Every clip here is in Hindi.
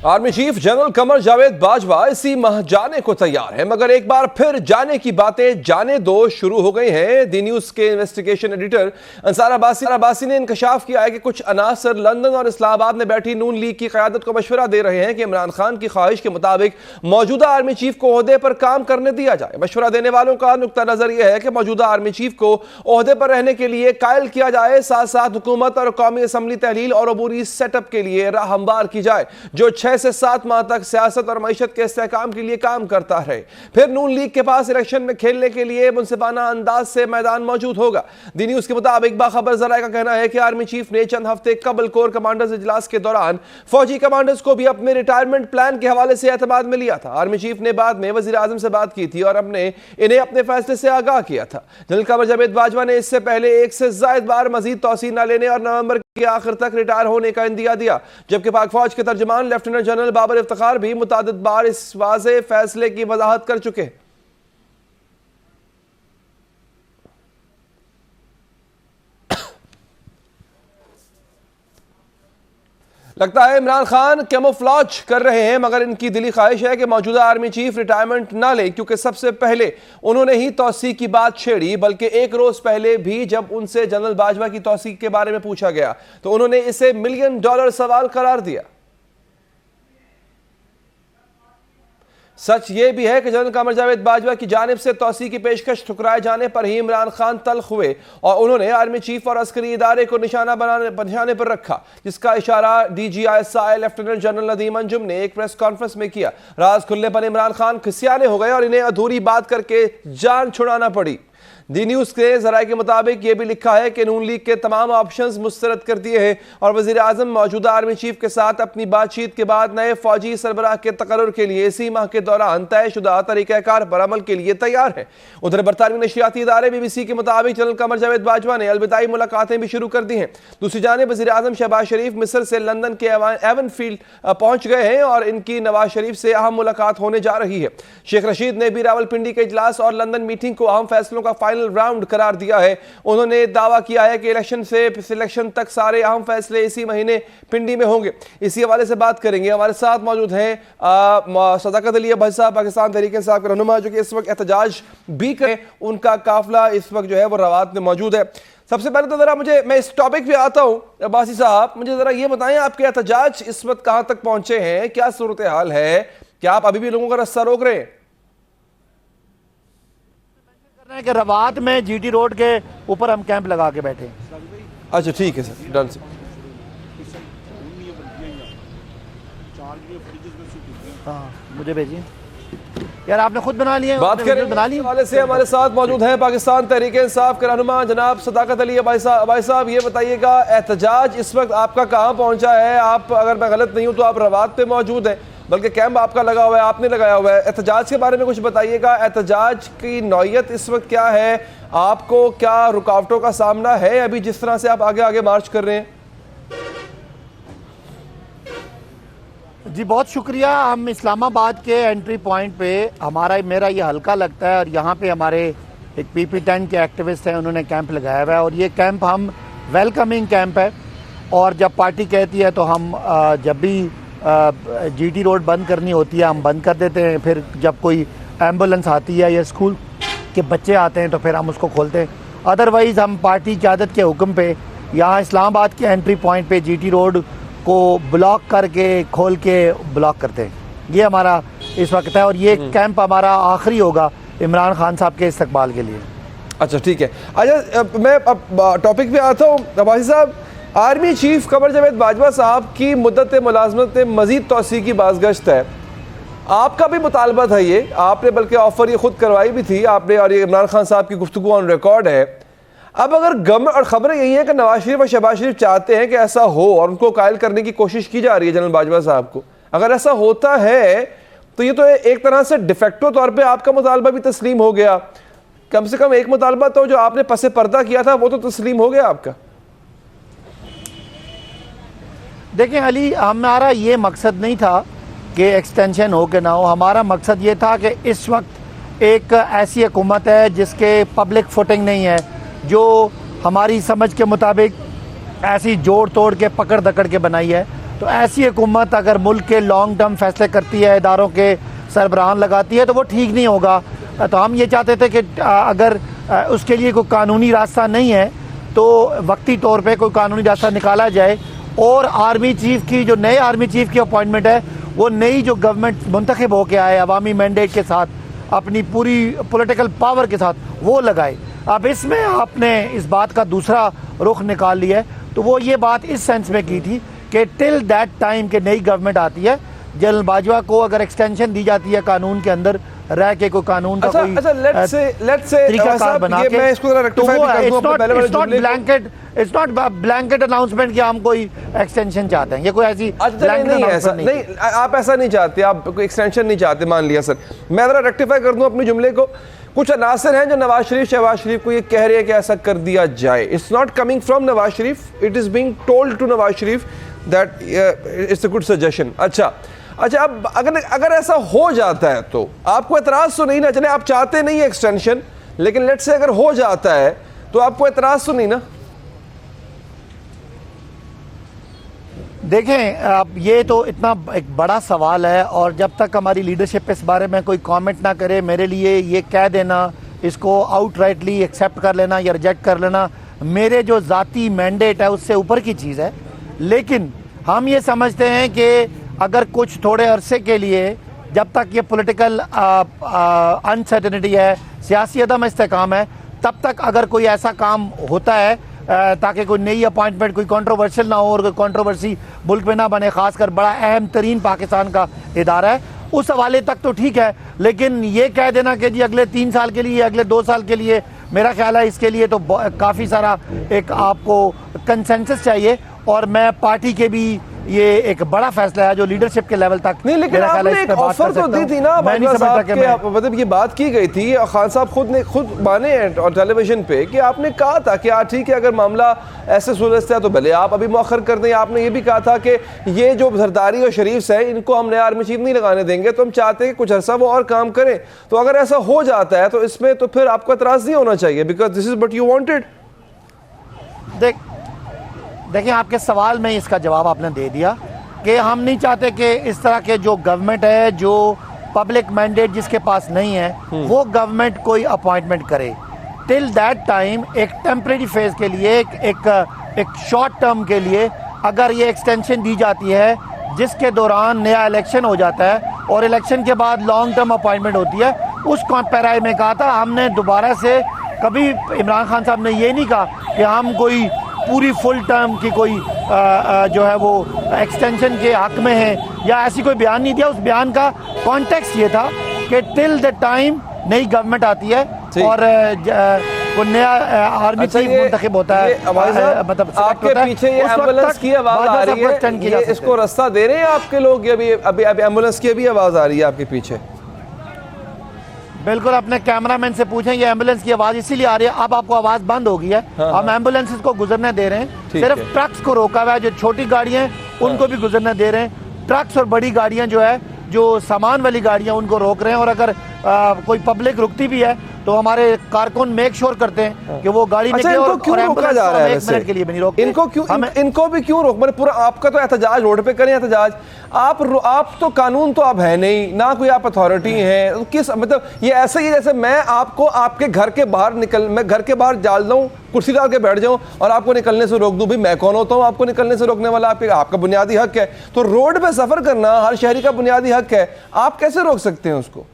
Army chief general Qamar Javed Bajwa इसी माह जाने को तैयार है, मगर एक बार फिर जाने की बातें जाने दो शुरू हो गई हैं। दी न्यूज के इन्वेस्टिगेशन एडिटर अंसार अब्बासी ने इंकशाफ किया है कि कुछ अनासर लंदन और इस्लामाबाद में बैठी नून लीग की क़यादत को मशवरा दे रहे हैं कि इमरान खान की ख्वाहिश के मुताबिक मौजूदा आर्मी चीफ को ओहदे पर काम करने दिया जाए। मशवरा देने वालों का नुक्ता नजर यह है कि मौजूदा आर्मी चीफ को ओहदे पर रहने के लिए कायल किया जाए, साथ साथ हुकूमत और कौमी असम्बली तहलील और अबूरी सेटअप के लिए राह हमवार की जाए, जो 6 से 7 माह तक सियासत और मईशत के इस्तेहकाम के लिए काम करता रहे। फिर नून लीग के पास इलेक्शन में खेलने के लिए मुनसिफाना अंदाज से मैदान मौजूद होगा। दी न्यूज के मुताबिक बाखबर जराए का कहना है कि आर्मी चीफ ने चंद हफ्ते कबल कोर कमांडर्स इजलास के दौरान फौजी कमांडर्स को भी अपने रिटायरमेंट प्लान के हवाले से एतमाद में लिया था। आर्मी चीफ ने बाद में वजीर आजम से बात की थी और इन्हें अपने फैसले से आगाह किया था। जनरल कमर जावेद बाजवा ने इससे पहले 1 से ज़ायद बार मजीद तौसीह न लेने और नवंबर के आखिर तक रिटायर होने का इंदिया दिया, जबकि पाक फौज के तर्जमान लेफ्टिनेंट जनरल बाबर इफ्तिखार भी मुतादिद बार इस वाज़े फैसले की वजाहत कर चुके हैं। लगता है इमरान खान कैमोफ्लेज कर रहे हैं, मगर इनकी दिली ख्वाहिश है कि मौजूदा आर्मी चीफ रिटायरमेंट ना ले, क्योंकि सबसे पहले उन्होंने ही तौसीह की बात छेड़ी। बल्कि एक रोज पहले भी जब उनसे जनरल बाजवा की तौसीह के बारे में पूछा गया तो उन्होंने इसे $1 मिलियन सवाल करार दिया। सच यह भी है कि जनरल कमर जावेद बाजवा की जानिब से तौसीह की पेशकश ठुकराए जाने पर ही इमरान खान तल्ख हुए और उन्होंने आर्मी चीफ और अस्करी इदारे को निशाने पर रखा, जिसका इशारा DGISI lieutenant general Nadeem Anjum ने एक प्रेस कॉन्फ्रेंस में किया। राज खुलने पर इमरान खान खिसियाने हो गए और इन्हें अधूरी बात करके जान छुड़ाना पड़ी। दी न्यूज के जराये के मुताबिक यह भी लिखा है कि नून लीग के तमाम ऑप्शंस मुस्तरद कर दिए हैं और वजीर आजम मौजूदा आर्मी चीफ के साथ अपनी बातचीत के बाद नए फौजी सरबराह के तकर्रुर के लिए इसी माह के दौरान तयशुदा तरीक़ाकार पर अमल के लिए तैयार है। उधर बरतानवी नशियाती इदारे BBC के मुताबिक जनरल कमर जावेद बाजवा ने अलविदाई मुलाकातें भी शुरू कर दी हैं। दूसरी जानिब वजीर आजम शहबाज शरीफ मिस्र से लंदन के एवन फील्ड पहुंच गए हैं और इनकी नवाज शरीफ से अहम मुलाकात होने जा रही है। शेख रशीद ने भी रावलपिंडी के इजलास और लंदन मीटिंग को अहम फैसलों का फाइनल राउंड करार दिया है। उन्होंने दावा किया है कि इलेक्शन से सिलेक्शन तक सारे अहम फैसले इसी महीने पिंडी में होंगे। इसी हवाले से बात करेंगे। हमारे साथ मौजूद हैं सदाकत अली भाई साहब, पाकिस्तान तहरीक इंसाफ के रहनुमा, जो कि इस वक्त एहतजाज भी करें, उनका काफिला इस वक्त जो है वो रवात में मौजूद है। सबसे पहले तो जरा मैं इस टॉपिक पे आता हूँ। अब्बासी साहब, मुझे जरा ये बताएं, आपके एहतजाज इस वक्त कहां तक पहुंचे हैं, क्या सूरत हाल है, क्या आप अभी भी लोगों का रास्ता रोक रहे हैं? कि रवात में GT रोड के ऊपर हम कैंप लगा के बैठे हैं। अच्छा ठीक है सर, डन सर। हाँ, मुझे भेजिए यार, आपने खुद बना लिया। बात करें बना ली वाले से हमारे साथ मौजूद हैं पाकिस्तान तहरीक इंसाफ के रहनुमा जनाब सदाकत अली भाई साहब, ये बताइएगा एहतजाज इस वक्त आपका कहाँ पहुंचा है? आप, अगर मैं गलत नहीं हूँ तो आप रवात पे मौजूद हैं, बल्कि कैंप आपका लगा हुआ है, आपने लगाया हुआ है। एहतजाज के बारे में कुछ बताइएगा, एहतजाज की नौयत इस वक्त क्या है, आपको क्या रुकावटों का सामना है अभी जिस तरह से आप आगे आगे मार्च कर रहे हैं? जी बहुत शुक्रिया। हम इस्लामाबाद के एंट्री पॉइंट पे मेरा ये हल्का लगता है और यहाँ पे हमारे एक PP10 के एक्टिविस्ट हैं, उन्होंने कैंप लगाया हुआ है और ये कैंप हम वेलकमिंग कैंप है। और जब पार्टी कहती है तो हम जब भी GT रोड बंद करनी होती है हम बंद कर देते हैं। फिर जब कोई एम्बुलेंस आती है या स्कूल के बच्चे आते हैं तो फिर हम उसको खोलते हैं। अदरवाइज़ हम पार्टी क़यादत के हुक्म पे यहाँ इस्लामाबाद के एंट्री पॉइंट पे GT रोड को ब्लॉक करके खोल के ब्लॉक करते हैं। ये हमारा इस वक्त है और ये कैंप हमारा आखिरी होगा इमरान खान साहब के इस्तकबाल के लिए। अच्छा ठीक है। अच्छा मैं अब टॉपिक पे आता हूँ। अब्बासी साहब, आर्मी चीफ कमर जावेद बाजवा साहब की मुद्दत मुलाजमत में मजीद तौसीह की बाज़गश्त है, आपका भी मुतालबा था ये, आपने बल्कि ऑफर ये खुद करवाई भी थी आपने, और ये इमरान खान साहब की गुफ्तगू ऑन रिकॉर्ड है। अब अगर गवर्नमेंट, और खबरें यही है कि नवाज शरीफ और शहबाज शरीफ चाहते हैं कि ऐसा हो और उनको कायल करने की कोशिश की जा रही है जनरल बाजवा साहब को, अगर ऐसा होता है तो ये तो एक तरह से डिफेक्टो तौर पर आपका मुतालबा भी तस्लीम हो गया। कम से कम एक मुतालबा तो जो आपने पसे पर्दा किया था वो तो तस्लीम हो गया आपका। देखें अली, हमारा ये मकसद नहीं था कि एक्सटेंशन हो के ना हो, हमारा मकसद ये था कि इस वक्त एक ऐसी हुकूमत है जिसके पब्लिक फुटिंग नहीं है, जो हमारी समझ के मुताबिक ऐसी जोड़ तोड़ के पकड़ दकड़ के बनाई है। तो ऐसी हुकूमत अगर मुल्क के लॉन्ग टर्म फैसले करती है, इदारों के सरबराहान लगाती है, तो वो ठीक नहीं होगा। तो हम ये चाहते थे कि अगर उसके लिए कोई कानूनी रास्ता नहीं है तो वक्ती तौर पे कोई कानूनी रास्ता निकाला जाए, और आर्मी चीफ की जो नए आर्मी चीफ की अपॉइंटमेंट है वो नई जो गवर्नमेंट मुंतखब होकर आए अवामी मैंडेट के साथ, अपनी पूरी पॉलिटिकल पावर के साथ, वो लगाए। अब इसमें आपने इस बात का दूसरा रुख निकाल लिया है, तो वो ये बात इस सेंस में की थी कि टिल दैट टाइम के नई गवर्नमेंट आती है, जनरल बाजवा को अगर एक्सटेंशन दी जाती है कानून के अंदर रह के, कोई कानून का कोई तरीकाकार बना के, तो वो इट्स नॉट ब्लैंकेट अनाउंसमेंट कि हम कोई एक्सटेंशन चाहते हैं, ये कोई ऐसी नहीं, आप ऐसा नहीं चाहते, आप कोई एक्सटेंशन नहीं चाहते, मान लिया सर। मैं जरा रेक्टिफाई कर दूं अपने जुमले को। कुछ अनासर हैं जो नवाज शरीफ शहबाज शरीफ को ये कह रहे हैं कि ऐसा कर दिया जाए। It's not coming from Nawaz Sharif, it is being told to Nawaz Sharif that it's a good suggestion. अच्छा, अब अगर ऐसा हो जाता है तो आपको एतराज तो नहीं ना? चले आप चाहते नहीं है एक्सटेंशन, लेकिन लेट्स से अगर हो जाता है तो आपको एतराज तो नहीं ना? देखें, अब ये तो इतना एक बड़ा सवाल है, और जब तक हमारी लीडरशिप इस बारे में कोई कमेंट ना करे, मेरे लिए ये कह देना, इसको आउटराइटली एक्सेप्ट कर लेना या रिजेक्ट कर लेना, मेरे जो ज़ाती मैंडेट है उससे ऊपर की चीज़ है। लेकिन हम ये समझते हैं कि अगर कुछ थोड़े अरसे के लिए, जब तक ये पॉलिटिकल अनसर्टेनिटी है, सियासी अदम इस्तेकाम है, तब तक अगर कोई ऐसा काम होता है ताकि कोई नई अपॉइंटमेंट कोई कंट्रोवर्शियल ना हो और कोई कंट्रोवर्सी मुल्क में ना बने, खासकर बड़ा अहम तरीन पाकिस्तान का इदारा है, उस हवाले तक तो ठीक है। लेकिन ये कह देना कि जी अगले 3 साल के लिए, अगले 2 साल के लिए, मेरा ख्याल है इसके लिए तो काफ़ी सारा एक आपको कंसेंसस चाहिए, और मैं पार्टी के भी ये एक बड़ा फैसला है जो लीडरशिप के लेवल तक नहीं, लेकिन आपने एक ऑफर तो दी थी ना, मतलब ये बात की गई थी, खान साहब खुद माने हैं और टेलीविजन पे कि आपने कहा था कि हाँ ठीक है, अगर मामला ऐसे सुलझता है तो भले आप अभी मौखर कर दें। आपने ये भी कहा था कि ये जो जरदारी और शरीफ है इनको हम नए आर्मी चीफ नहीं लगाने देंगे, तो हम चाहते हैं कि कुछ अर्सा वो और काम करें। तो अगर ऐसा हो जाता है तो इसमें तो फिर आपको एतराज़ नहीं होना चाहिए, because this is what you wanted. देखिए, आपके सवाल में इसका जवाब आपने दे दिया कि हम नहीं चाहते कि इस तरह के जो गवर्नमेंट है, जो पब्लिक मैंडेट जिसके पास नहीं है, वो गवर्नमेंट कोई अपॉइंटमेंट करे। टिल दैट टाइम एक टेम्परेरी फेज के लिए, एक शॉर्ट टर्म के लिए अगर ये एक्सटेंशन दी जाती है, जिसके दौरान नया इलेक्शन हो जाता है और इलेक्शन के बाद लॉन्ग टर्म अपॉइंटमेंट होती है, उस पैराए में कहा था हमने दोबारा से कभी, इमरान खान साहब ने ये नहीं कहा कि हम कोई पूरी फुल टर्म की कोई जो है वो एक्सटेंशन के हक में है, या ऐसी कोई बयान नहीं दिया। उस बयान का कॉन्टेक्स्ट ये था कि टिल द टाइम नई गवर्नमेंट आती है और कोई नया आर्मी चीफ मुंतखब होता है, मतलब आपके पीछे ये एम्बुलेंस की आवाज आ रही है, ये इसको रास्ता दे रहे हैं आपके लोग? अभी एम्बुलेंस की भी आवाज आ रही है आपके पीछे? बिल्कुल, अपने कैमरामैन से पूछें, ये एम्बुलेंस की आवाज़ इसीलिए आ रही है। अब आपको आवाज़ बंद हो गई है। हम एम्बुलेंस को गुजरने दे रहे हैं, सिर्फ ट्रक्स को रोका हुआ है, जो छोटी गाड़ियां हैं उनको भी गुजरने दे रहे हैं। ट्रक्स और बड़ी गाड़ियां जो है, जो सामान वाली गाड़ियां, उनको रोक रहे हैं। और अगर कोई पब्लिक रुकती भी है तो हमारे कारकुन मेक श्योर करते हैं कि वो गाड़ी निकले। और क्यों रोका जा रहा है? 1 मिनट के लिए भी नहीं रोकते। इनको भी क्यों रोक? मतलब पूरा आपका तो एहतजाज, रोड पे करें एहतजाज, आप तो कानून तो आप है नहीं ना, कोई आप अथॉरिटी हैं किस, मतलब ये ऐसा ही जैसे मैं आपको आपके घर के बाहर मैं घर के बाहर डाल दूं, कुर्सी डाल के बैठ जाऊं और आपको निकलने से रोक दूं। भाई मैं कौन होता हूं आपको निकलने से रोकने वाला? आपका बुनियादी हक है। तो रोड पे सफर करना हर शहरी का बुनियादी हक है, आप कैसे रोक सकते हैं उसको?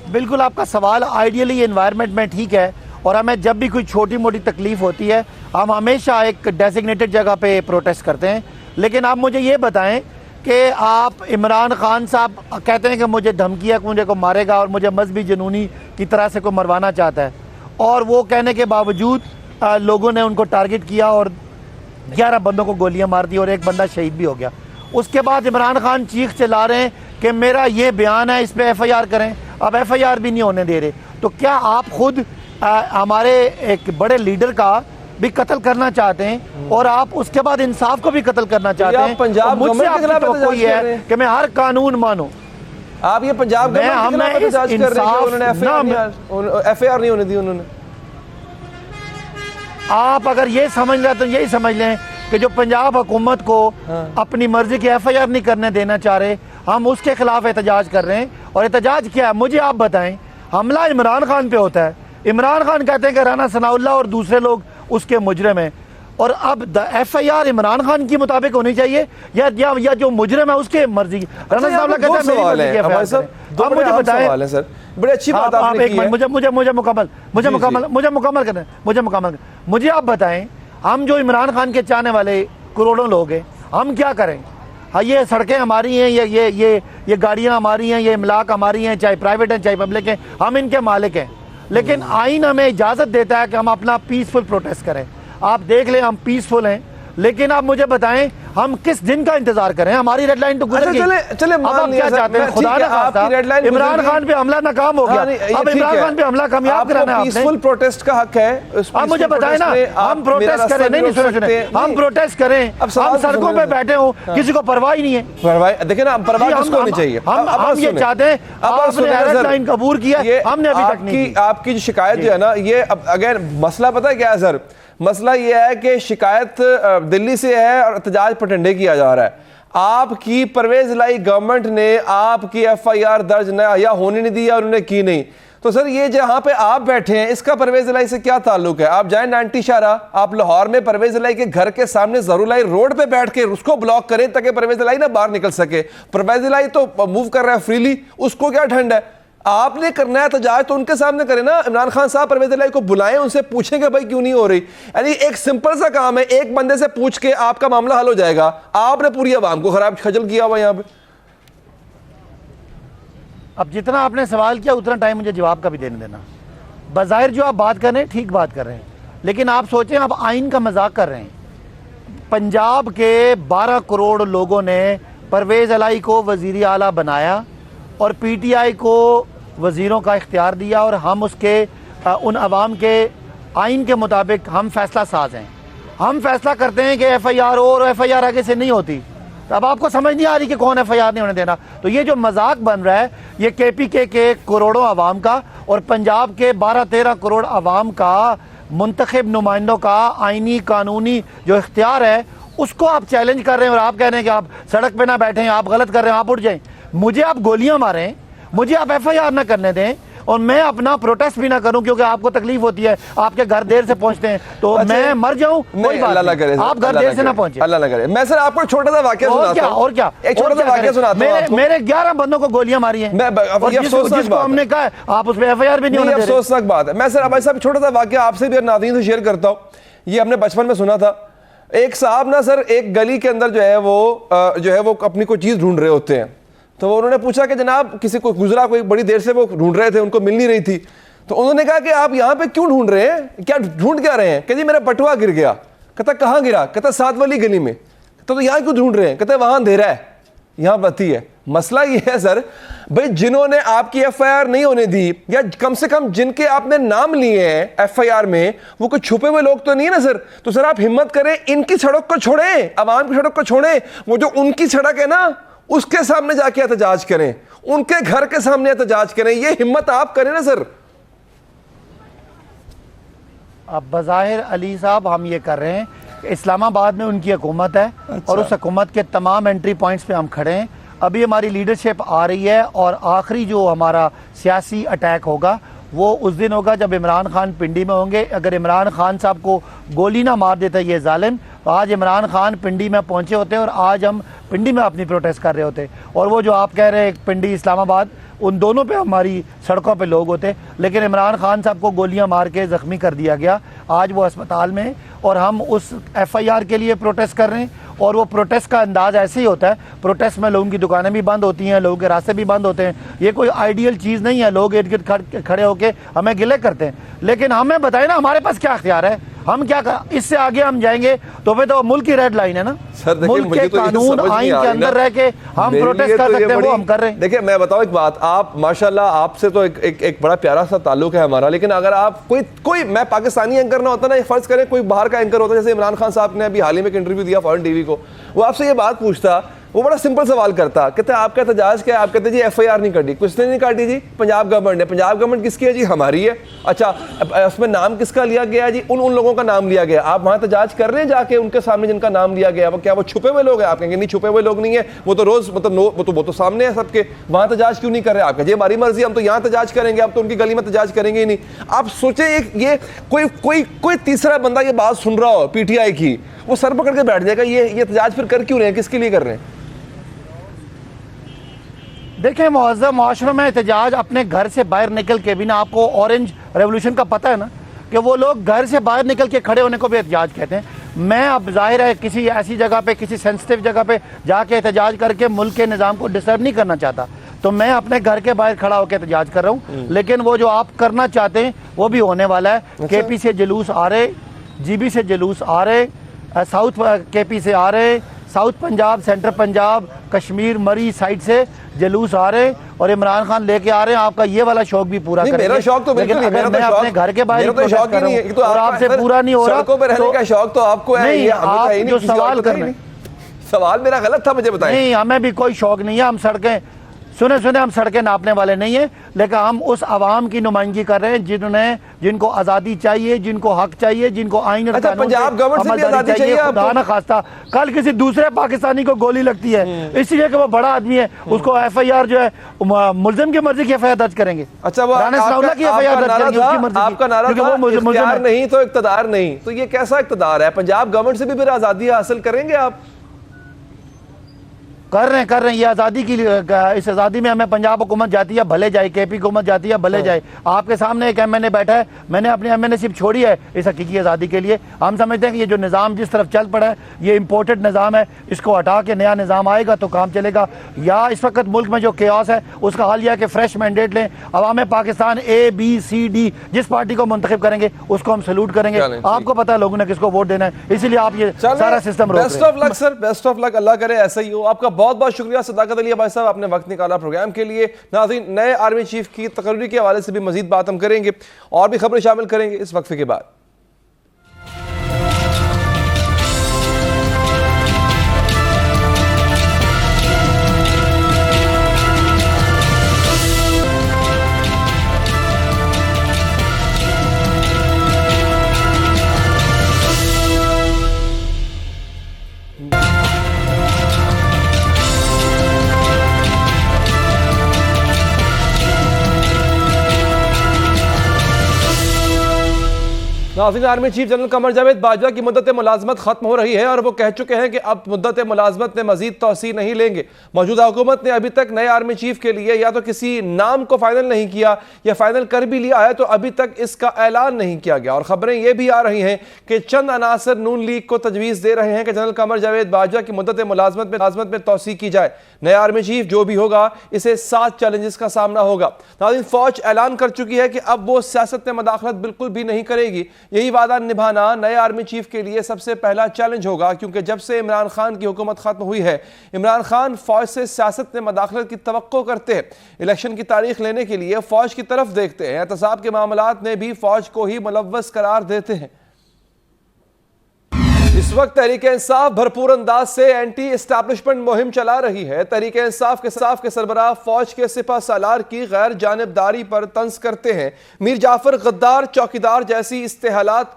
बिल्कुल, आपका सवाल आइडियली एनवायरनमेंट में ठीक है, और हमें जब भी कोई छोटी मोटी तकलीफ होती है हम हमेशा एक डेजिग्नेटेड जगह पे प्रोटेस्ट करते हैं। लेकिन आप मुझे ये बताएं कि आप, इमरान खान साहब कहते हैं कि मुझे धमकी है कि मुझे को मारेगा और मुझे मजहबी जुनूनी की तरह से को मरवाना चाहता है, और वो कहने के बावजूद लोगों ने उनको टारगेट किया और 11 बंदों को गोलियां मार दी और एक बंदा शहीद भी हो गया। उसके बाद इमरान खान चीख चला रहे हैं कि मेरा ये बयान है, इस पर FIR करें। अब FIR भी नहीं होने दे रहे। तो क्या आप खुद हमारे एक बड़े लीडर का भी कत्ल करना चाहते हैं और आप उसके बाद इंसाफ को भी कत्ल करना चाहते हैं? पंजाब मुझसे आपकी तो ये है कि मैं हर कानून मानूं। आप ये पंजाब FIR नहीं होने दी उन्होंने। आप अगर ये समझ रहे तो यही समझ लें कि जो पंजाब हुकूमत को अपनी मर्जी की FIR नहीं करने देना चाह रहे, हम उसके खिलाफ एहतजाज कर रहे हैं। और एहतजाज क्या है मुझे आप बताएं। हमला इमरान खान पे होता है, इमरान खान कहते हैं कि राना सनाउल्लाह और दूसरे लोग उसके मुजरिम हैं, और अब FIR इमरान खान की मुताबिक होनी चाहिए या जो मुजरिम है उसके मर्जी की। राना सनाउल्लाह कहते हैं मेरी मर्जी की FIR करें। आप मुझे बताएं सर, बड़ी अच्छी बात आपने की है। मुझे आप बताएं, हम जो इमरान खान के चाहने वाले करोड़ों लोग हैं, हम क्या करें? हाँ, ये सड़कें हमारी हैं, ये गाड़ियां हमारी हैं, ये इमलाक हमारी हैं, चाहे प्राइवेट हैं चाहे पब्लिक हैं, हम इनके मालिक हैं। लेकिन आइन हमें इजाज़त देता है कि हम अपना पीसफुल प्रोटेस्ट करें। आप देख लें हम पीसफुल हैं, लेकिन आप मुझे बताएं हम किस दिन का इंतजार करें? हमारी रेड लाइन तो गुजर गई। चले अब आप क्या चाहते हैं? खुदा ना खास्ता इमरान खान पे हमला नाकाम हो गया, अब इमरान खान पे हमला कामयाब कराना है। पीसफुल प्रोटेस्ट का हक है। आप मुझे बताएं ना, हम प्रोटेस्ट करें, नहीं सुने, हम प्रोटेस्ट करें, हम सड़कों पे बैठे हो, किसी को परवाह ही नहीं है। परवाह देखिए ना, परवाह किसको होनी चाहिए? हम ये चाहते हैं, आपने रेड लाइन कबूल किया, हमने अभी तक नहीं की। आपकी जो शिकायत जो है ना, ये अगर मसला पता है क्या है सर? मसला ये है कि शिकायत दिल्ली से है और एहतजाज पटंडे किया जा रहा है। आपकी परवेज लाई गवर्नमेंट ने आपकी FIR दर्ज न या होने नहीं दी, उन्होंने की नहीं। तो सर ये जहां पे आप बैठे हैं, इसका परवेज लाई से क्या ताल्लुक है? आप जाएं 90 शाहरा, आप लाहौर में परवेज लाई के घर के सामने ज़रूलाई रोड पे बैठ के उसको ब्लॉक करें ताकि परवेज लाई ना बाहर निकल सके। परवेज लाई तो मूव कर रहा है फ्रीली, उसको क्या ठंड है? आपने करना है एहतजाज तो उनके सामने करें ना। इमरान खान साहब परवेज लाई को बुलाएं, उनसे पूछें कि भाई क्यों नहीं हो रही। यानी एक सिंपल सा काम है, एक बंदे से पूछ के आपका मामला हल हो जाएगा। आपने पूरी आवाम को खराब खजल किया हुआ यहाँ पे। अब जितना आपने सवाल किया उतना टाइम मुझे जवाब का भी देने देना। बज़ाहिर जो आप बात कर रहे हैं ठीक बात कर रहे हैं, लेकिन आप सोचें आप आइन का मजाक कर रहे हैं। पंजाब के 12 करोड़ लोगों ने परवेज लाई को वज़ीर आला बनाया और PTI को वज़ीरों का इख्तियार दिया, और हम उसके उन अवाम के आइन के मुताबिक हम फैसला साज हैं। हम फैसला करते हैं कि FIR हो और FIR आगे से नहीं होती। तो अब आपको समझ नहीं आ रही कि कौन FIR नहीं होने देना। तो ये जो मजाक बन रहा है, ये KPK के करोड़ों अवाम का और पंजाब के 12-13 करोड़ अवाम का मुंतखब नुमाइंदों का आइनी कानूनी जो इख्तियार है, उसको आप चैलेंज कर रहे हैं। और आप कह रहे हैं कि आप सड़क पे ना बैठें, आप गलत कर रहे हैं, आप उठ जाएं। मुझे आप गोलियां मारें, मुझे आप FIR ना करने दें, और मैं अपना प्रोटेस्ट भी ना करूं क्योंकि आपको तकलीफ होती है, आपके घर देर से पहुंचते हैं, तो मैं मर जाऊं, कोई बात नहीं, आप घर देर से ना पहुंचे। अल्लाह ना करे। मैं सर आपको छोटा सा वाकया सुनाता हूं। और क्या एक छोटा सा वाकया सुनाता हूं आपको। मेरे 11 बंदों को गोलियां मारी हैं, जिसको हमने कहा आप उस पर FIR भी नहीं होने दे रहे। अफसोसनाक बात है। मैं सर भाई साहब छोटा सा वाकया आपसे भी नाज़रीन से शेयर करता हूँ। ये हमने बचपन में सुना था। एक साहब ना सर एक गली के अंदर जो है वो अपनी कोई चीज़ ढूंढ रहे होते हैं। तो उन्होंने पूछा कि जनाब किसी को गुजरा, कोई बड़ी देर से वो ढूंढ रहे थे, उनको मिल नहीं रही थी। तो उन्होंने कहा कि आप यहाँ पे क्यों ढूंढ रहे हैं, क्या ढूंढ क्या रहे हैं? कहते जी मेरा बटुआ गिर गया। कहता कहाँ गिरा? कहता 7 वाली गली में। तो यहाँ क्यों ढूंढ रहे हैं? कहते वहाँ अंधेरा है, यहाँ बत्ती है। मसला ये है सर भाई, जिन्होंने आपकी FIR नहीं होने दी, या कम से कम जिनके आपने नाम लिए हैं FIR में, वो कोई छुपे हुए लोग तो नहीं है ना सर। तो सर आप हिम्मत करें, इनकी सड़क को छोड़ें, आवाम की सड़क को छोड़ें, वो जो उनकी सड़क है ना उसके सामने जाके एहतजाज करें, उनके घर के सामने एहतजाज करें। ये हिम्मत आप करें ना सर। अब बज़ाहिर अली साहब हम ये कर रहे हैं, इस्लामाबाद में उनकी हुकूमत है, और उस हुकूमत के तमाम एंट्री पॉइंट्स पे हम खड़े हैं। अभी हमारी लीडरशिप आ रही है, और आखिरी जो हमारा सियासी अटैक होगा वो उस दिन होगा जब इमरान खान पिंडी में होंगे। अगर इमरान खान साहब को गोली ना मार देता ये जालिम, तो आज इमरान खान पिंडी में पहुंचे होते और आज हम पिंडी में अपनी प्रोटेस्ट कर रहे होते। और वो जो आप कह रहे हैं पिंडी इस्लामाबाद, उन दोनों पे हमारी सड़कों पे लोग होते। लेकिन इमरान खान साहब को गोलियां मार के ज़ख्मी कर दिया गया, आज वो अस्पताल में, और हम उस FIR के लिए प्रोटेस्ट कर रहे हैं। और वो प्रोटेस्ट का अंदाज़ ऐसे ही होता है, प्रोटेस्ट में लोगों की दुकानें भी बंद होती हैं, लोगों के रास्ते भी बंद होते हैं। ये कोई आइडियल चीज़ नहीं है, लोग इर्द गिर्द खड़े होकर हमें गिले करते हैं। लेकिन हमें बताए ना हमारे पास क्या अख्तियार है, हम क्या कर, इससे आगे हम जाएंगे तो फिर तो मुल्क की रेड लाइन है ना सर। मुल्क के कानून आइन के अंदर रह के हम प्रोटेस्ट कर सकते हैं, वो हम कर रहे हैं। देखिए मैं बताऊं एक बात, आप माशाल्लाह आपसे तो एक बड़ा प्यारा सा ताल्लुक है हमारा। लेकिन अगर आप कोई मैं पाकिस्तानी एंकर ना होता ना, फर्ज करें कोई बाहर का एंकर होता, जैसे इमरान खान साहब ने अभी हाल ही में एक इंटरव्यू दिया फॉरेन टीवी को, वो आपसे ये बात पूछता वो बड़ा सिंपल सवाल करता, कहते आपका एहतजाज क्या है? आप कहते जी FIR नहीं कटी। किसने नहीं काटी जी? पंजाब गवर्नमेंट ने। पंजाब गवर्नमेंट किसकी है जी? हमारी है। अच्छा, उसमें नाम किसका लिया गया जी? उन लोगों का नाम लिया गया। आप वहां एहतजाज कर रहे हैं जाके उनके सामने जिनका नाम लिया गया, वो क्या वो छुपे हुए लोग हैं? आप कहेंगे नहीं, छुपे हुए लोग नहीं है, वो तो रोज मतलब वो तो सामने है सबके। वहां एहतजाज क्यों नहीं कर रहे? आप कहें हमारी मर्जी, हम तो यहाँ एहतजाज करेंगे, आप तो उनकी गली में एहतजाज करेंगे ही नहीं। आप सोचे ये कोई तीसरा बंदा ये बात सुन रहा हो PTI की, वो सर पकड़ के बैठ जाएगा, ये एहतजाज फिर कर क्यों रहे हैं, किसके लिए कर रहे हैं? देखें, मुअज़्ज़म माशरे में एहतजाज अपने घर से बाहर निकल के भी ना, आपको ऑरेंज रेवोल्यूशन का पता है ना कि वो लोग घर से बाहर निकल के खड़े होने को भी एहतजाज कहते हैं। मैं अब जाहिर है किसी ऐसी जगह पे, किसी सेंसिटिव जगह पे जाके एहतजाज करके मुल्क के निज़ाम को डिस्टर्ब नहीं करना चाहता, तो मैं अपने घर के बाहर खड़ा होकर एहतजाज कर रहा हूँ। लेकिन वो जो आप करना चाहते हैं वो भी होने वाला है। KP से जुलूस आ रहे, GB से जुलूस आ रहे, साउथ KP से आ रहे, साउथ पंजाब, सेंट्रल पंजाब, कश्मीर, मरी साइड से जुलूस आ रहे और इमरान खान लेके आ रहे हैं। आपका ये वाला शौक भी पूरा करेंगे। मेरा शौक तो बिल्कुल नहीं, मैं अपने घर के बाहर शौक ही नहीं है, तो आपसे पूरा नहीं हो रहा। सड़कों पे रहने का शौक तो आपको है। नहीं, आप जो सवाल कर रहे हैं, सवाल मेरा गलत था, मुझे बताइए। नहीं, हमें भी कोई शौक नहीं है। हम सड़कें सुने हम सड़कें नापने वाले नहीं है, लेकिन हम उस आवाम की नुमाइंदगी कर रहे हैं जिनको आज़ादी चाहिए, जिनको हक चाहिए, जिनको आइन और कानून पंजाब गवर्नमेंट से भी आज़ादी चाहिए। खुदा ना खास्ता कल किसी दूसरे पाकिस्तानी को गोली लगती है इसलिए कि वो बड़ा आदमी है, उसको FIR जो है मुल्जिम की मर्जी की FIR दर्ज करेंगे। अच्छा, वो राना सनाउल्लाह की FIR दर्ज करेंगे उसकी मर्जी की। आपका नारा था इख्तियार नहीं तो इक़्तिदार नहीं, तो ये कैसा इक़्तिदार है? पंजाब गवर्नमेंट से भी फिर आज़ादी हासिल करेंगे आप? कर रहे हैं ये आज़ादी की, इस आज़ादी में हमें पंजाब हुकूमत जाती है भले जाए, KP हुकूमत जाती है भले जाए। आपके सामने एक MNA बैठा है, मैंने अपनी MNA-शिप छोड़ी है इस हकीकी आज़ादी के लिए। हम समझते हैं कि ये जो निज़ाम जिस तरफ चल पड़ा है ये इम्पोर्टेड निज़ाम है, इसको हटा के नया निज़ाम आएगा तो काम चलेगा। या इस वक्त मुल्क में जो केओस है उसका हल यह है कि फ्रेश मैंडेट लें। अवाम पाकिस्तान ABCD जिस पार्टी को मुंतखब करेंगे उसको हम सल्यूट करेंगे। आपको पता है लोगों ने किसको वोट देना है, इसीलिए आप ये सारा सिस्टम रोक रहे हैं। Best of luck sir, best of luck, अल्लाह करे ऐसा ही हो। आपका बहुत बहुत शुक्रिया सदाकत अली भाई साहब, आपने वक्त निकाला प्रोग्राम के लिए। नाज़रीन, नए आर्मी चीफ की तकरीर के हवाले से भी मजीद बात हम करेंगे और भी खबरें शामिल करेंगे इस वक्फे के बाद। नाज़रीन, army chief general Qamar Javed Bajwa की मुद्दत मुलाजमत खत्म हो रही है और वो कह चुके हैं कि अब मुद्दत मुलाजमत में मजीद तोसी नहीं लेंगे। मौजूदा हुकूमत ने अभी तक नए आर्मी चीफ के लिए या तो किसी नाम को फाइनल नहीं किया या फाइनल कर भी लिया है तो अभी तक इसका ऐलान नहीं किया गया। और खबरें ये भी आ रही हैं कि चंद अनासर नून लीग को तजवीज़ दे रहे हैं कि जनरल कमर जावेद बाजवा की मुद्दत मुलाजमत में तोसी की जाए। नया आर्मी चीफ जो भी होगा इसे 7 चैलेंजेस का सामना होगा। नाज़रीन, फौज ऐलान कर चुकी है कि अब वो सियासत में मदाखलत बिल्कुल भी नहीं करेगी। यही वादा निभाना नए आर्मी चीफ के लिए सबसे पहला चैलेंज होगा, क्योंकि जब से इमरान खान की हुकूमत खत्म हुई है इमरान खान फौज से सियासत में मदाखलत की तवक्को करते हैं। इलेक्शन की तारीख लेने के लिए फौज की तरफ देखते हैं, एहतसाब के मामलात में भी फौज को ही मुलव्वस करार देते हैं। इस वक्त तहरीक इंसाफ भरपूर अंदाज से एंटी एस्टैब्लिशमेंट मुहिम चला रही है। तहरीक इंसाफ के सरबराह फौज के सिपह सालार की गैर जानिबदारी पर तंज करते हैं। मीर जाफर गद्दार चौकीदार जैसी इस्तेलात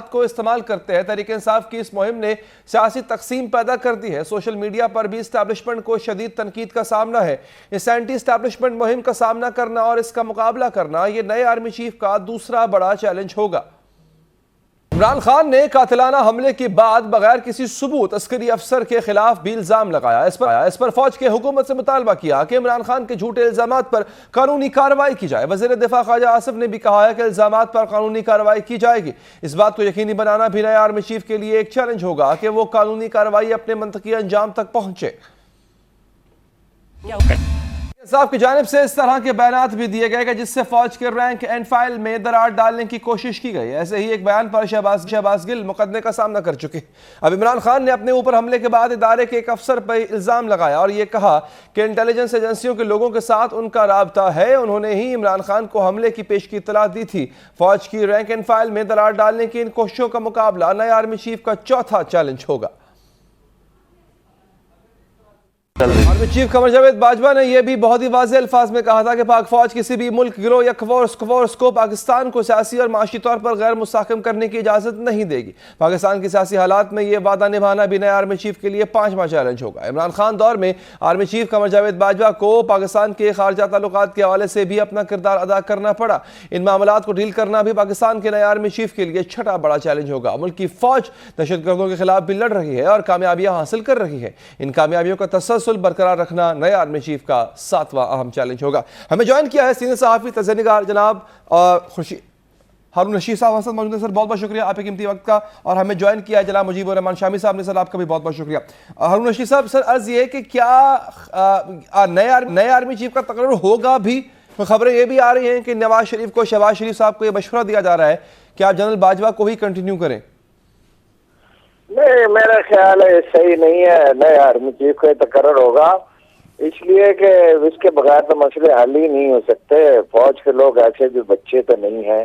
को इस्तेमाल करते हैं। तहरीक इंसाफ की इस मुहिम ने सियासी तकसीम पैदा कर दी है। सोशल मीडिया पर भी इस्टैब्लिशमेंट को शदीद तनकीद का सामना है। इस एंटी एस्टैब्लिशमेंट मुहिम का सामना करना और इसका मुकाबला करना यह नए आर्मी चीफ का दूसरा बड़ा चैलेंज होगा। इमरान खान ने कातिलाना हमले के बाद बगैर किसी सबूत अस्करी अफसर के खिलाफ भी इल्जाम लगाया। इस पर फौज के हुकूमत से मुतालबा किया कि इमरान खान के झूठे इल्जामात पर कानूनी कार्रवाई की जाए। वज़ीर दिफा ख्वाजा आसिफ ने भी कहा है कि इल्जामात पर कानूनी कार्रवाई की जाएगी। इस बात को यकीनी बनाना भी नए आर्मी चीफ के लिए एक चैलेंज होगा कि वो कानूनी कार्रवाई अपने मंतकी अंजाम तक पहुंचे। इंसाफ की जानिब से इस तरह के बयानात भी दिए गए जिससे फौज के रैंक एंड फाइल में दरार डालने की कोशिश की गई। ऐसे ही एक बयान पर शहबाज गिल मुकदमे का सामना कर चुके। अब इमरान खान ने अपने ऊपर हमले के बाद इदारे के एक अफसर पर इल्जाम लगाया और यह कहा कि इंटेलिजेंस एजेंसियों के लोगों के साथ उनका राबता है, उन्होंने ही इमरान खान को हमले की पेश की इतला दी थी। फौज की रैंक एंड फाइल में दरार डालने की इन कोशिशों का मुकाबला नए आर्मी चीफ का चौथा चैलेंज होगा। आर्मी चीफ कमर जावेद बाजवा ने यह भी बहुत ही वाज़ेह अल्फाज में कहा था कि पाक फौज किसी भी मुल्क, गिरोह या खफोर्स को पाकिस्तान को सियासी और माशी तौर पर गैर मुस्तहकम करने की इजाज़त नहीं देगी। पाकिस्तान के सियासी हालात में यह वादा निभाना भी नए आर्मी चीफ के लिए 5वां चैलेंज होगा। इमरान खान दौर में आर्मी चीफ कमर जावेद बाजवा को पाकिस्तान के खारजा ताल्लुकात के हवाले से भी अपना किरदार अदा करना पड़ा। इन मामलात को डील करना भी पाकिस्तान के नए आर्मी चीफ के लिए छठा बड़ा चैलेंज होगा। मुल्क की फौज दहशतगर्दों के खिलाफ भी लड़ रही है और कामयाबियां हासिल कर रही है। इन कामयाबियों का तसलसल बरकरार रखना नए आर्मी चीफ का 7वां अहम चैलेंज होगा। हमें ज्वाइन किया है सीनियर सहाफ़ी तज़्ज़ियानिगार जनाब हारून रशीद साहब हसन मौजूद है। सर बहुत बहुत शुक्रिया आपके कीमती वक्त का। और हमें ज्वाइन किया है जनाब मुजीबुर रहमान शामी साहब ने। सर आपका भी बहुत बहुत शुक्रिया। हारून रशीद साहब, सर अर्ज ये है कि क्या नए आर्मी चीफ का तकर्रुर होगा भी? खबरें ये भी आ रही हैं कि नवाज शरीफ को, शहबाज शरीफ साहब को यह मशवरा दिया जा रहा है कि आप जनरल बाजवा को ही कंटिन्यू करें। नहीं, मेरा ख्याल है सही नहीं है। नए आर्मी चीफ का तकर्रुर होगा इसलिए कि इसके बगैर तो मसले हल ही नहीं हो सकते। फौज के लोग ऐसे भी बच्चे तो नहीं है,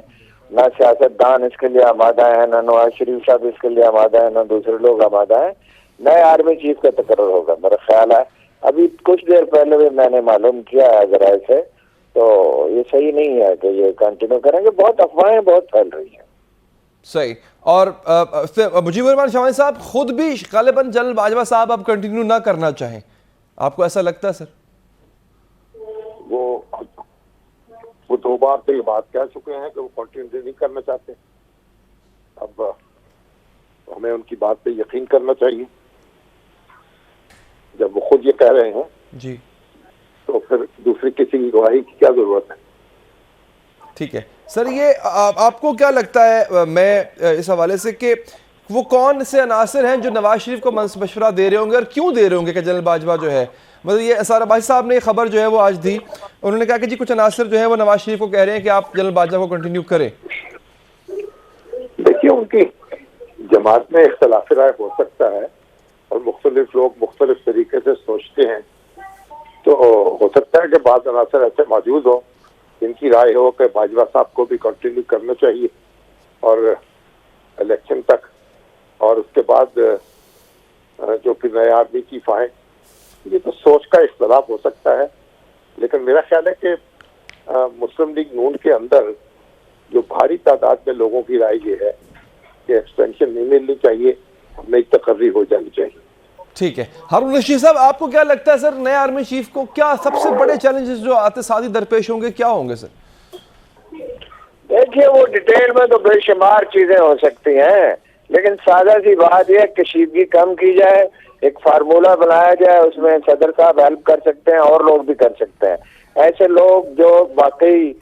ना सियासतदान इसके लिए आमादा है, ना नवाज शरीफ साहब इसके लिए आमादा है, ना दूसरे लोग आमादा है। नए आर्मी चीफ का तकर्रुर होगा मेरा ख्याल है। अभी कुछ देर पहले भी मैंने मालूम किया है जरा से, तो ये सही नहीं है कि ये कंटिन्यू करेंगे। बहुत अफवाहें बहुत फैल रही हैं। सही। और मुजीबुर रहमान शामी साहब खुद भी गालिबन जनरल बाजवा साहब अब कंटिन्यू ना करना चाहें, आपको ऐसा लगता है सर? वो 2 बार तो ये बात कह चुके हैं कि वो कंटिन्यू नहीं करना चाहते। अब हमें उनकी बात पे यकीन करना चाहिए। जब वो खुद ये कह रहे हैं जी, तो फिर दूसरी किसी की गवाही की क्या जरूरत है? ठीक है सर। ये आपको क्या लगता है, मैं इस हवाले से, कि वो कौन से अनासर हैं जो नवाज शरीफ को मशवरा दे रहे होंगे और क्यों दे रहे होंगे कि जनरल बाजवा जो है, मतलब ये असार अब्बासी साहब ने खबर जो है वो आज दी, उन्होंने कहा कि जी कुछ अनासर जो है वो नवाज शरीफ को कह रहे हैं कि आप जनरल बाजवा को कंटिन्यू करें। देखिए, उनकी जमात में इख्तिलाफ राय हो सकता है और मुख्तलिफ लोग मुख्तलिफ तरीके से सोचते हैं, तो हो सकता है कि बाद अनासर ऐसे मौजूद हो इनकी राय हो कि बाजवा साहब को भी कंटिन्यू करना चाहिए और इलेक्शन तक, और उसके बाद जो कि नए आर्मी चीफ आए। ये तो सोच का इख्तलाफ हो सकता है, लेकिन मेरा ख्याल है कि मुस्लिम लीग नून के अंदर जो भारी तादाद में लोगों की राय ये है कि एक्सटेंशन नहीं मिलनी चाहिए, नई तकर्री हो जानी चाहिए। ठीक है। हारून रशीद साहब, आपको क्या लगता है सर, नए आर्मी चीफ को क्या सबसे बड़े चैलेंजेस जो आते साथी दरपेश होंगे, क्या होंगे सर? देखिए, वो डिटेल में तो बेशुमार चीजें हो सकती हैं, लेकिन सादा सी बात यह कशीदगी कम की जाए, एक फार्मूला बनाया जाए, उसमें सदर साहब हेल्प कर सकते हैं और लोग भी कर सकते हैं। ऐसे लोग जो वाकई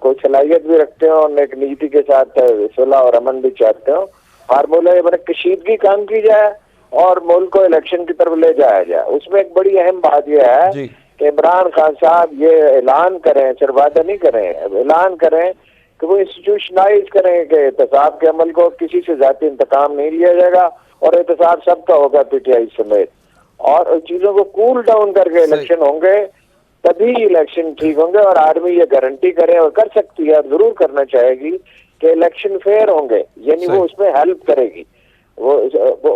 कोई सलाहियत भी रखते हो और एक नीति के साथ सुलह और अमन भी चाहते हो, फार्मूला ये बने कशीदगी कम की जाए और मुल्क को इलेक्शन की तरफ ले जाया जाए। उसमें एक बड़ी अहम बात यह है कि इमरान खान साहब ये ऐलान करें, सिर्फ वादा नहीं करें, ऐलान करें कि वो इंस्टीट्यूशनलाइज करें कि एहतसाब के अमल को किसी से जाती इंतकाम नहीं लिया जाएगा और एहतसाब सबका होगा पीटीआई समेत, और चीजों को कूल डाउन करके इलेक्शन होंगे, तभी इलेक्शन ठीक होंगे। और आर्मी ये गारंटी करे और कर सकती है और जरूर करना चाहेगी कि इलेक्शन फेयर होंगे, यानी वो उसमें हेल्प करेगी। वो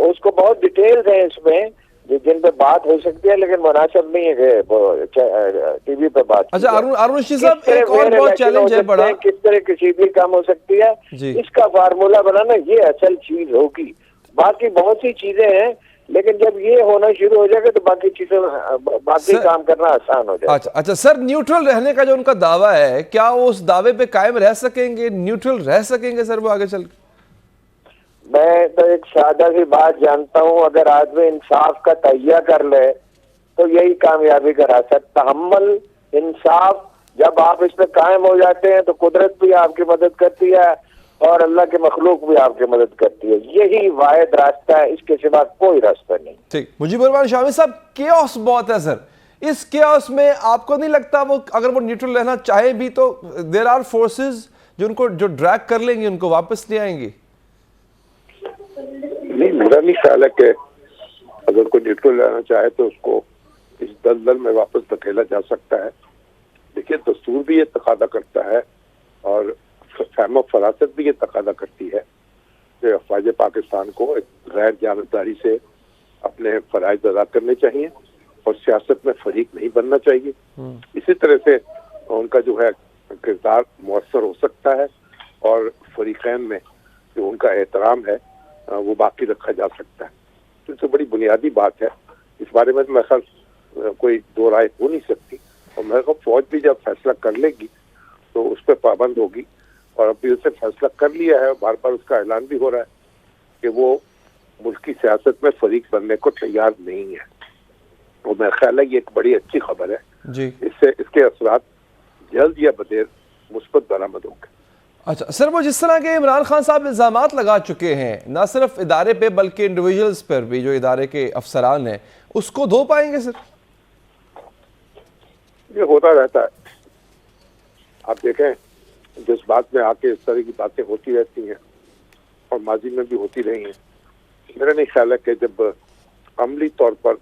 उसको बहुत डिटेल्स है इसमें जिन पे बात हो सकती है, लेकिन मुनासिब नहीं है कि टीवी पे बात। अच्छा, अरुण साहब, एक और बहुत चैलेंज है बड़ा, किस तरह कशीदगी कम हो सकती है, इसका फार्मूला बनाना ये असल चीज होगी। बाकी बहुत सी चीजें हैं, लेकिन जब ये होना शुरू हो जाएगा तो बाकी चीजें, बाकी काम करना आसान हो जाएगा। अच्छा सर, न्यूट्रल रहने का जो उनका दावा है, क्या वो उस दावे पे कायम रह सकेंगे, न्यूट्रल रह सकेंगे सर वो आगे चल? मैं तो एक सादा सी बात जानता हूँ, अगर आदमी इंसाफ का तहिया कर ले तो यही कामयाबी का रास्ता। तहम्मुल, इंसाफ, जब आप इस पे कायम हो जाते हैं तो कुदरत भी आपकी मदद करती है और अल्लाह के मखलूक भी आपकी मदद करती है। यही वाहिद रास्ता है, इसके सिवा कोई रास्ता नहीं। ठीक। मुजीबुर रहमान शामी साहब, केओस बहुत है सर, इस केओस में आपको नहीं लगता वो अगर वो न्यूट्रल रहना चाहे भी तो देयर आर फोर्सेस जो उनको जो ड्रैग कर लेंगे, उनको वापस ले आएंगे? नहीं, मेरा नहीं ख्याल है कि अगर कोई न्यूट्रल रहना चाहे तो उसको इस दलदल में वापस धकेला जा सकता है। देखिए, दस्तूर भी ये तकादा करता है और फहम फरासत भी ये तकादा करती है कि अफवाज पाकिस्तान को एक गैर जानबदारी से अपने फ़राइज़ अदा करने चाहिए और सियासत में फरीक नहीं बनना चाहिए। इसी तरह से उनका जो है किरदार मुअस्सर हो सकता है और फरीकैन में जो उनका एहतराम है वो बाकी रखा जा सकता है। तो इससे बड़ी बुनियादी बात है, इस बारे में तो मेरे ख्याल कोई दो राय हो नहीं सकती। और मेरे को फौज भी जब फैसला कर लेगी तो उस पर पाबंद होगी, और अभी उसने फैसला कर लिया है, बार बार उसका ऐलान भी हो रहा है कि वो मुल्क की सियासत में फरीक बनने को तैयार नहीं है। और मेरा ख्याल है ये एक बड़ी अच्छी खबर है जी। इससे इसके असरात जल्द या बदेर मुस्बत बरामद होंगे। अच्छा सर, वो जिस तरह के इमरान खान साहब इल्जामात लगा चुके हैं ना सिर्फ इदारे पे बल्कि इंडिविजुअल्स पर भी, जो इदारे के अफसरान हैं, उसको धो पाएंगे सर? ये होता रहता है, आप देखें जिस बात में आके इस तरह की बातें होती रहती हैं और माजी में भी होती रही हैं। मेरा नहीं ख्याल है कि जब अमली तौर पर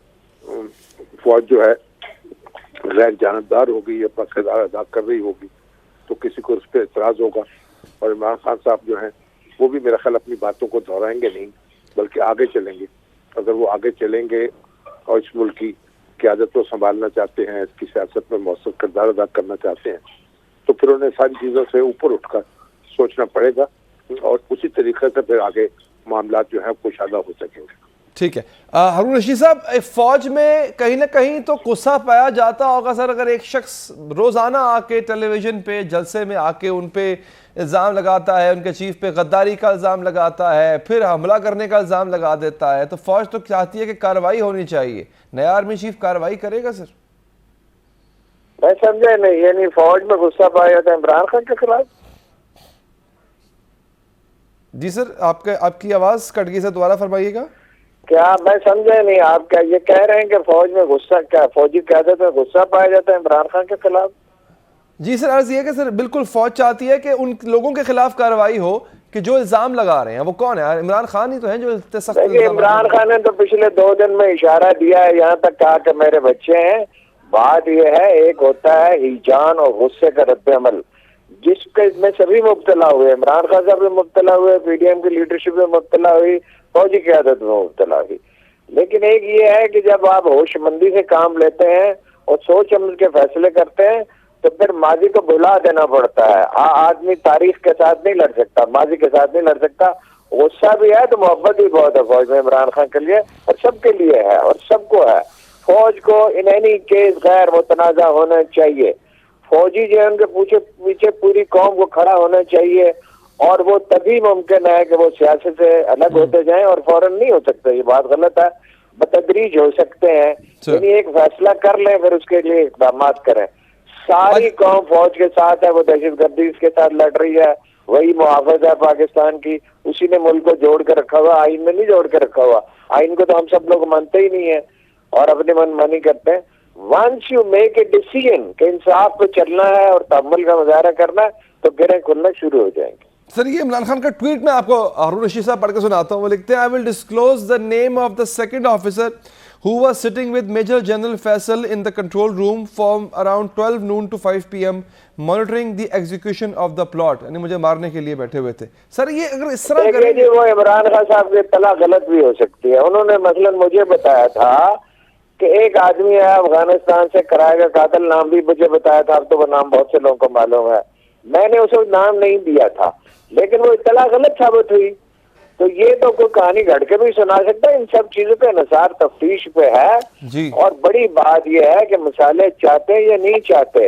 फौज जो है गैर जानबदार होगी, अपना किरदार अदा कर रही होगी, तो किसी को उस पर एतराज होगा। और इमरान खान साहब जो हैं वो भी मेरा ख्याल अपनी बातों को दोहराएंगे नहीं, बल्कि आगे चलेंगे। अगर वो आगे चलेंगे और इस मुल्क की क़यादत को संभालना चाहते हैं, इसकी सियासत में मौसर किरदार अदा करना चाहते हैं, तो फिर उन्हें सारी चीज़ों से ऊपर उठकर सोचना पड़ेगा और उसी तरीके से फिर आगे मामला जो है कुशादा हो सकेंगे। ठीक है हारून रशीद साहब, फौज में कहीं ना कहीं तो गुस्सा पाया जाता होगा सर, अगर एक शख्स रोजाना आके टेलीविजन पे जलसे में आके उन पे इल्ज़ाम लगाता है, उनके चीफ पे गद्दारी का इल्ज़ाम लगाता है, फिर हमला करने का इल्ज़ाम लगा देता है, तो फौज तो चाहती है कि कार्रवाई होनी चाहिए। नया आर्मी चीफ कार्रवाई करेगा सर? मैं समझे नहीं, यानी फौज में गुस्सा पाया जाता है इमरान खान के खिलाफ? जी सर, आपकी आवाज कट गई सर, दोबारा फरमाइएगा। क्या मैं समझे नहीं, आप क्या ये कह रहे हैं कि फौज में गुस्सा, क्या फौजी क़यादत में गुस्सा पाया जाता है इमरान खान के खिलाफ? जी सर, अर्ज ये कि सर बिल्कुल फौज चाहती है कि उन लोगों के खिलाफ कार्रवाई हो कि जो इल्जाम लगा रहे हैं। वो कौन है? इमरान खान ही तो है जो सख्त इमरान खान ने तो पिछले 2 दिन में इशारा दिया है, यहाँ तक कहा कि मेरे बच्चे हैं। बात यह है, एक होता है हिजान और गुस्से का रद्द-ए-अमल, जिसके में सभी मुब्तला हुए, इमरान खान साहब भी मुब्तला हुए, पीडीएम की लीडरशिप में मुब्तला हुई, फौजी क़यादत में मुब्तला हुई। लेकिन एक ये है कि जब आप होशमंदी से काम लेते हैं और सोच समझ के फैसले करते हैं तो फिर माजी को भुला देना पड़ता है। आदमी तारीख के साथ नहीं लड़ सकता, माजी के साथ नहीं लड़ सकता। गुस्सा भी है तो मोहब्बत भी बहुत है फौज में इमरान खान के लिए, और सबके लिए है और सबको है। फौज को इन एनी केस गैर मुतनाज़ा होना चाहिए। फौजी जो है उनके पीछे पूरी कौम को खड़ा होना चाहिए, और वो तभी मुमकिन है कि वो सियासत से अलग होते जाएं, और फौरन नहीं हो सकता, ये बात गलत है। बतदरीज हो सकते हैं, यानी एक फैसला कर लें फिर उसके लिए इक़दाम करें। सारी कौम फौज के साथ है, वो दहशतगर्दी के साथ लड़ रही है, वही मुहाफ़िज़ है पाकिस्तान की, उसी ने मुल्क को जोड़ के रखा हुआ, आइन में नहीं जोड़ के रखा हुआ। आइन को तो हम सब लोग मानते ही नहीं है और अपने मनमानी करते हैं। Once you make a decision कि इंसाफ पे चलना है और तहम्मुल का मुजाहरा करना है, तो गिरें खुलना शुरू हो जाएंगे। सर ये इमरान खान का ट्वीट में आपको हारून रशीद साहब पढ़ के सुनाता हूँ। वो लिखते हैं, I will disclose the name of the second officer who was sitting with Major General Faisal in the control room from around 12 noon to 5 PM monitoring the execution of the plot। यानी मुझे मारने के लिए बैठे हुए थे। सर ये अगर इस तरह करेंगे, वो इमरान खान साहब की इत्तला गलत भी हो सकती है। उन्होंने मसलन मुझे बताया था कि एक आदमी है अफगानिस्तान से, किराए का कातिल, नाम भी मुझे बताया था, अब तो वो नाम बहुत से लोगों को मालूम है, मैंने उसे नाम नहीं दिया था, लेकिन वो इत्तला गलत साबित हुई। तो ये तो कोई कहानी घड़ के भी सुना सकता है। इन सब चीजों पे निसार तफ्तीश पे है जी। और बड़ी बात यह है कि मसाले चाहते या नहीं चाहते।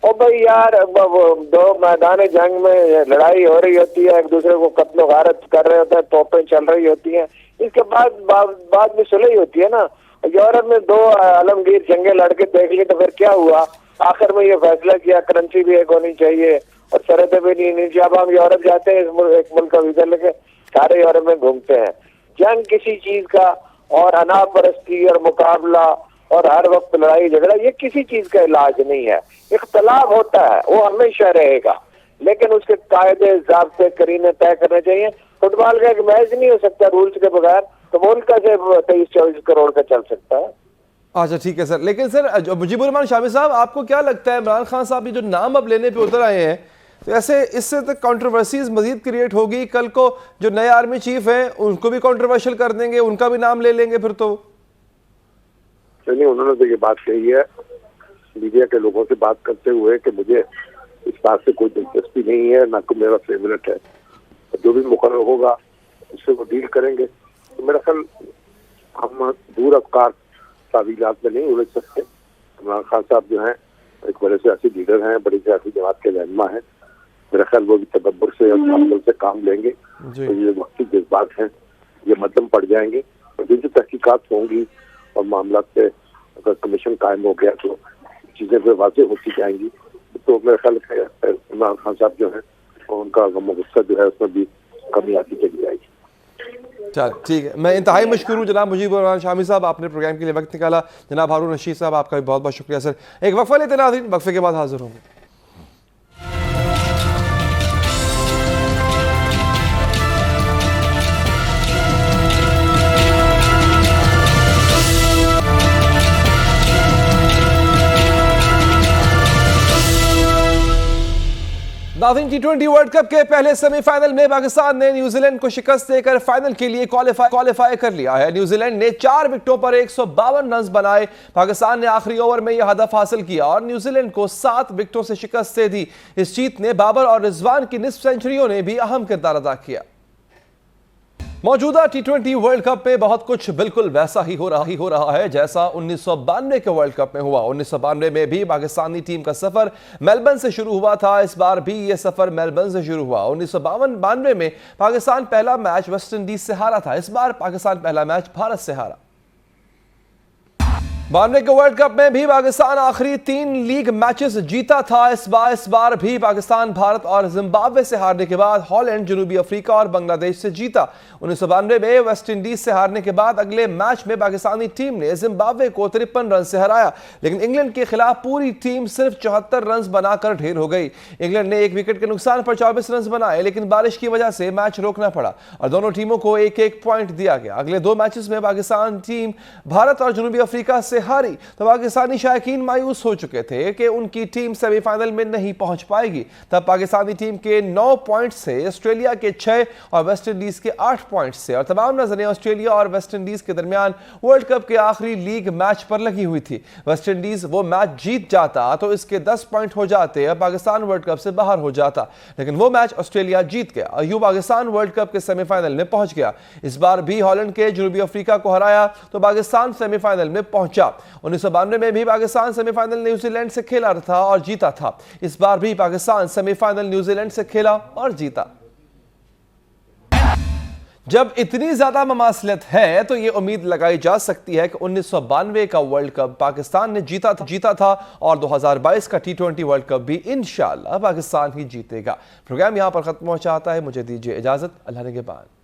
और भाई यार, दो मैदान जंग में लड़ाई हो रही होती है, एक दूसरे को कत्ल गारत कर रहे होते हैं, तोपें चल रही होती हैं, इसके बाद में सुलह होती है ना। यूरोप में 2 आलमगीर जंगे लड़के देख ली तो फिर क्या हुआ, आखिर में ये फैसला किया करेंसी भी एक होनी चाहिए और सरहदें भी नहीं। जब हम यूरोप जाते हैं एक मुल्क का वीजा लेके सारे यूरोप में घूमते हैं। जंग किसी चीज का और अनापरस्ती और मुकाबला और हर वक्त लड़ाई झगड़ा, ये किसी चीज का इलाज नहीं है। इख्तलाफ होता है, वो हमेशा रहेगा, लेकिन उसके कायदे ज़ाब्ते करीने तय करने चाहिए। फुटबॉल का एक मैच नहीं हो सकता रूल्स के बगैर, तो मुल्क कैसे 23-24 करोड़ का चल सकता है? अच्छा ठीक है सर, लेकिन सर मुजीबुर रहमान शामी साहब, आपको क्या लगता है इमरान खान साहब जो नाम अब लेने पे उतर आए हैं, तो ऐसे इससे तो कंट्रोवर्सीज मजीद क्रिएट होगी? कल को जो नए आर्मी चीफ हैं उनको भी कंट्रोवर्शियल कर देंगे, उनका भी नाम ले लेंगे फिर तो? नहीं, उन्होंने तो ये बात कही है मीडिया के लोगों से बात करते हुए कि मुझे इस बात से कोई दिलचस्पी नहीं है, ना कोई मेरा फेवरेट है, जो भी मुकर्रर होगा उससे वो डील करेंगे। तो मेरा ख्याल हम दूर अफकार तावीलात में नहीं उलझ सकते। इमरान खान साहब जो हैं एक बड़े सियासी लीडर हैं, बड़ी सियासी जमात के रहनुमा हैं। मेरा ख्याल वो भी तदब्बर से और ताक़त से काम लेंगे। तो ये वक्ती जज्बात हैं, ये मध्यम पड़ जाएंगे और जो तहकीकात होंगी और मामला पे अगर कमीशन कायम हो गया तो चीजें फिर वाज़ेह होती जाएंगी। तो मेरा ख्याल है इमरान खान साहब जो है उनका गम गुस्सा जो है उसमें भी कमी आती चली जाएगी। चल ठीक है, मैं इंतहाई मशकूर हूँ जनाब मुजीबुर रहमान शामी साहब, आपने प्रोग्राम के लिए वक्त निकाला। जनाब हारून रशीद साहब, आपका भी बहुत बहुत शुक्रिया सर। एक वक्फा लेते नाज़रीन, वक्फे के बाद हाजिर होंगे। नाज़रीन, T20 वर्ल्ड कप के पहले सेमीफाइनल में पाकिस्तान ने न्यूजीलैंड को शिकस्त देकर फाइनल के लिए क्वालिफाई कर लिया है। न्यूजीलैंड ने 4 विकेटों पर 152 रन बनाए। पाकिस्तान ने आखिरी ओवर में यह हदफ हासिल किया और न्यूजीलैंड को 7 विकेटों से शिकस्त दे दी। इस जीत ने बाबर और रिजवान की निस्फ सेंचुरियों ने भी अहम किरदार अदा किया। मौजूदा T20 वर्ल्ड कप में बहुत कुछ बिल्कुल वैसा ही हो रहा है जैसा 1992 के वर्ल्ड कप में हुआ। 1992 में भी पाकिस्तानी टीम का सफर मेलबर्न से शुरू हुआ था। इस बार भी यह सफर मेलबर्न से शुरू हुआ। 1992 में पाकिस्तान पहला मैच वेस्ट इंडीज से हारा था। इस बार पाकिस्तान पहला मैच भारत से हारा। 92 के वर्ल्ड कप में भी पाकिस्तान आखिरी 3 लीग मैचेस जीता था। इस बार भी पाकिस्तान भारत और जिम्बाब्वे से हारने के बाद हॉलैंड, जनूबी अफ्रीका और बांग्लादेश से जीता। 1992 में वेस्ट इंडीज से हारने के बाद अगले मैच में पाकिस्तानी टीम ने जिम्बाब्वे को 53 रन से हराया, लेकिन इंग्लैंड के खिलाफ पूरी टीम सिर्फ 74 रन बनाकर ढेर हो गई। इंग्लैंड ने 1 विकेट के नुकसान पर 24 रन बनाए, लेकिन बारिश की वजह से मैच रोकना पड़ा और दोनों टीमों को 1-1 पॉइंट दिया गया। अगले 2 मैचेस में पाकिस्तान टीम भारत और जनूबी अफ्रीका से हारी तो पाकिस्तानी शायकीन मायूस हो चुके थे कि उनकी टीम सेमीफाइनल में नहीं पहुंच पाएगी। तब पाकिस्तानी टीम के 9 पॉइंट से ऑस्ट्रेलिया के 6 और वेस्ट इंडीज के 8 पॉइंट से और तमाम नजरें ऑस्ट्रेलिया और वेस्ट इंडीज के दरमियान वर्ल्ड कप के आखिरी लीग मैच पर लगी हुई थी। वेस्ट इंडीज वो मैच जीत जाता तो इसके 10 पॉइंट हो जाते और पाकिस्तान वर्ल्ड कप से बाहर हो जाता, लेकिन वो मैच ऑस्ट्रेलिया जीत गया और यूं पाकिस्तान वर्ल्ड कप के सेमीफाइनल में पहुंच गया। इस बार भी हॉलैंड के जनूबी अफ्रीका को हराया तो पाकिस्तान सेमीफाइनल में पहुंचा। 1992 में भी पाकिस्तान सेमीफाइनल न्यूजीलैंड से खेला था और जीता था। इस बार भी पाकिस्तान सेमीफाइनल न्यूजीलैंड से खेला और जीता। जब इतनी ज्यादा ममासलत है तो यह उम्मीद लगाई जा सकती है कि 1992 का वर्ल्ड कप पाकिस्तान ने जीता था और 2022 का T20 वर्ल्ड कप भी इंशाअल्लाह पाकिस्तान ही जीतेगा। प्रोग्राम यहां पर खत्म हो चाहता है, मुझे दीजिए इजाजत, अल्लाह ने के बाद।